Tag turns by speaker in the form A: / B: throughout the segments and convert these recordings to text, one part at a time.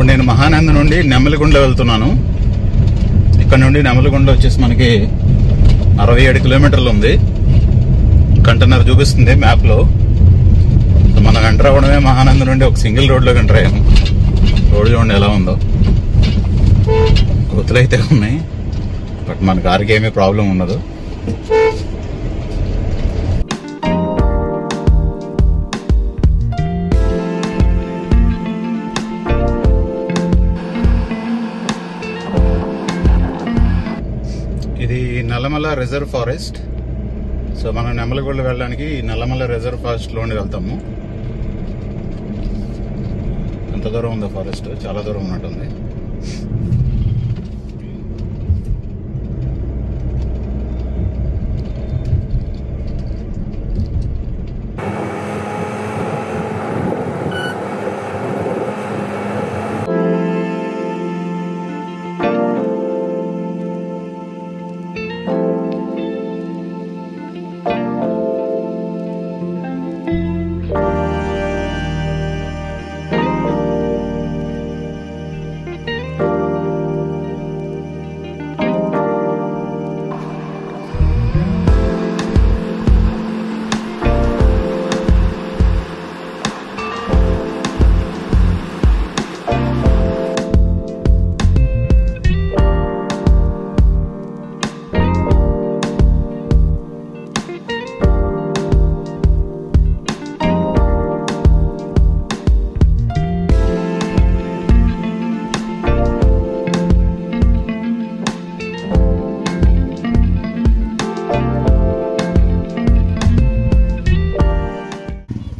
A: ఇప్పుడు నేను మహానంద నుండి నెమలిగుండ్ల వెళ్తున్నాను. ఇక్కడ నుండి నెమలిగుండ్ల వచ్చేసి మనకి 67 కిలోమీటర్లు ఉంది. గంటన్నర చూపిస్తుంది మ్యాప్ లో. మనం ఎంటర్ అవ్వడమే మహానంద నుండి ఒక సింగిల్ రోడ్ లోకి ఎంటర్ అయ్యాము. రోడ్ చూడండి ఎలా ఉందో. గుర్తులైతే ఉన్నాయి, బట్ మన కారుకి ఏమీ ప్రాబ్లం ఉండదు. ఇది నల్లమల రిజర్వ్ ఫారెస్ట్. సో మనం నెమలిగుండ్ల వెళ్ళడానికి నల్లమల రిజర్వ్ ఫారెస్ట్ లోని వెళ్తాము. ఎంత దూరం ఉందో ఫారెస్ట్, చాలా దూరం ఉన్నట్టుంది.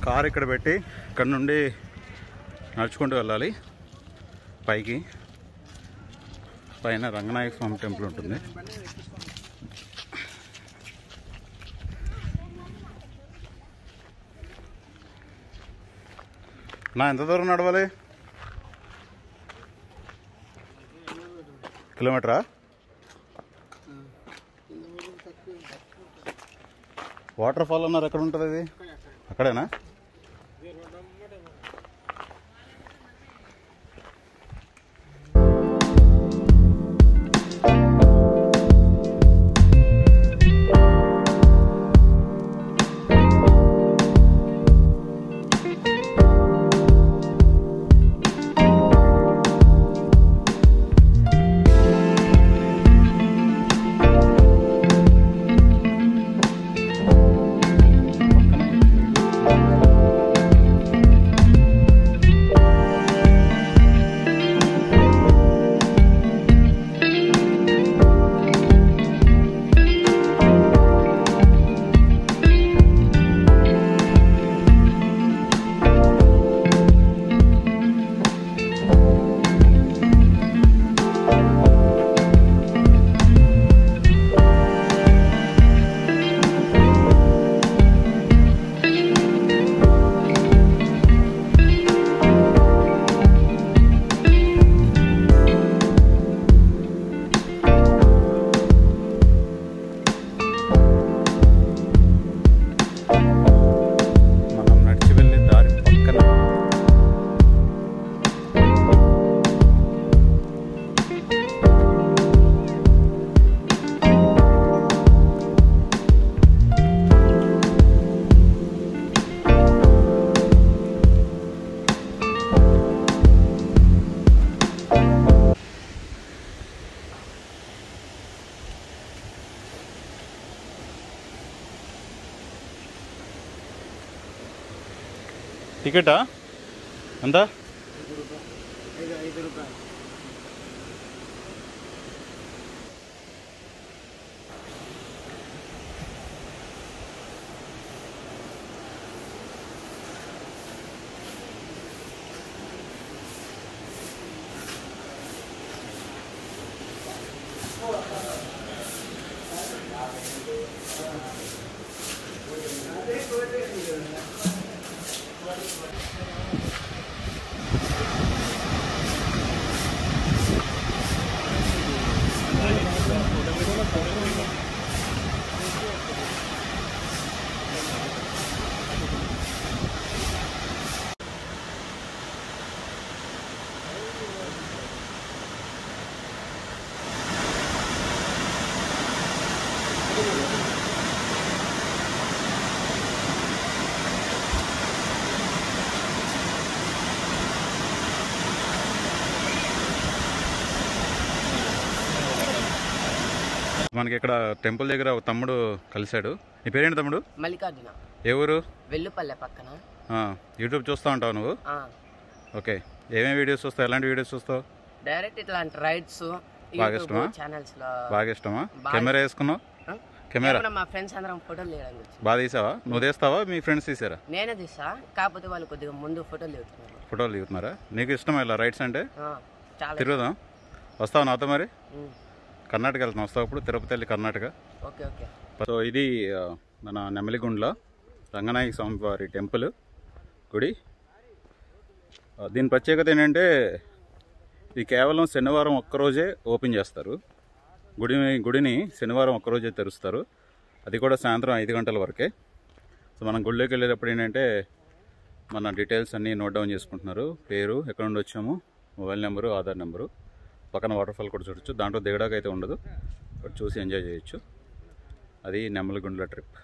A: కార్ ఇక్కడ పెట్టి ఇక్కడ నుండి నడుచుకుంటూ వెళ్ళాలి పైకి. పైన రంగనాయక స్వామి టెంపుల్ ఉంటుంది. నా ఎంత దూరం నడవాలి? కిలోమీటరా? వాటర్ ఫాల్ అన్నారు, ఎక్కడ ఉంటుంది అది? అక్కడేనా? టికెటా ఎంత? 5 రూపాయలు. మనకి ఇక్కడ టెంపుల్ దగ్గర ఒక తమ్ముడు కలిశాడు. నీ పేరేంటి తమ్ముడు?
B: మల్లికార్జున.
A: ఏ ఊరు?
B: వెల్లుపల్లె పక్కన.
A: యూట్యూబ్ చూస్తూ ఉంటావు నువ్వు? ఓకే. ఏమేమి వీడియోస్ చూస్తావు? ఎలాంటి వీడియోస్ చూస్తావు?
B: డైరెక్ట్ ఇట్లాంటి రైడ్స్
A: బాగా ఇష్టమా?
B: ఛానల్స్ లో
A: బాగా ఇష్టమా? కెమెరా వేసుకున్నావు? కెమెరా
B: మా ఫ్రెండ్స్ అందరం ఫోటోలు తీయడానికి వచ్చి.
A: బాగా తీసావా? నువ్వు తీస్తావా? మీ ఫ్రెండ్స్ తీసారా?
B: నేనే తీసా, కాకపోతే వాళ్ళు కొద్దిగా ముందు ఫోటోలు దిగుతున్నారు.
A: ఫోటోలు దిగుతున్నారా? నీకు ఇష్టమా ఇలా రైడ్స్ అంటే?
B: చాలా.
A: తిరుగుదాం, వస్తావు నాతో? మరి కర్ణాటక వెళ్తున్నాం, వస్తావు ఇప్పుడు? తిరుపతి వెళ్ళి కర్ణాటక.
B: Okay okay.
A: సో ఇది మన నెమలిగుండ్ల రంగనాయక స్వామి వారి టెంపుల్ గుడి. దీని ప్రత్యేకత ఏంటంటే ఇది కేవలం శనివారం ఒక్కరోజే ఓపెన్ చేస్తారు. గుడిని శనివారం ఒక్కరోజే తెరుస్తారు, అది కూడా సాయంత్రం 5 గంటల వరకే. సో మనం గుడిలోకి వెళ్ళేటప్పుడు ఏంటంటే మన డీటెయిల్స్ అన్నీ నోట్ డౌన్ చేసుకుంటున్నారు. పేరు, ఎక్కడ నుండి వచ్చాము, మొబైల్ నెంబరు, ఆధార్ నెంబరు. పక్కన వాటర్ఫాల్ కూడా చూడొచ్చు. దాంట్లో దిగడానికి అయితే ఉండదు, చూసి ఎంజాయ్ చేయొచ్చు. అది నెమలిగుండ్ల ట్రిప్.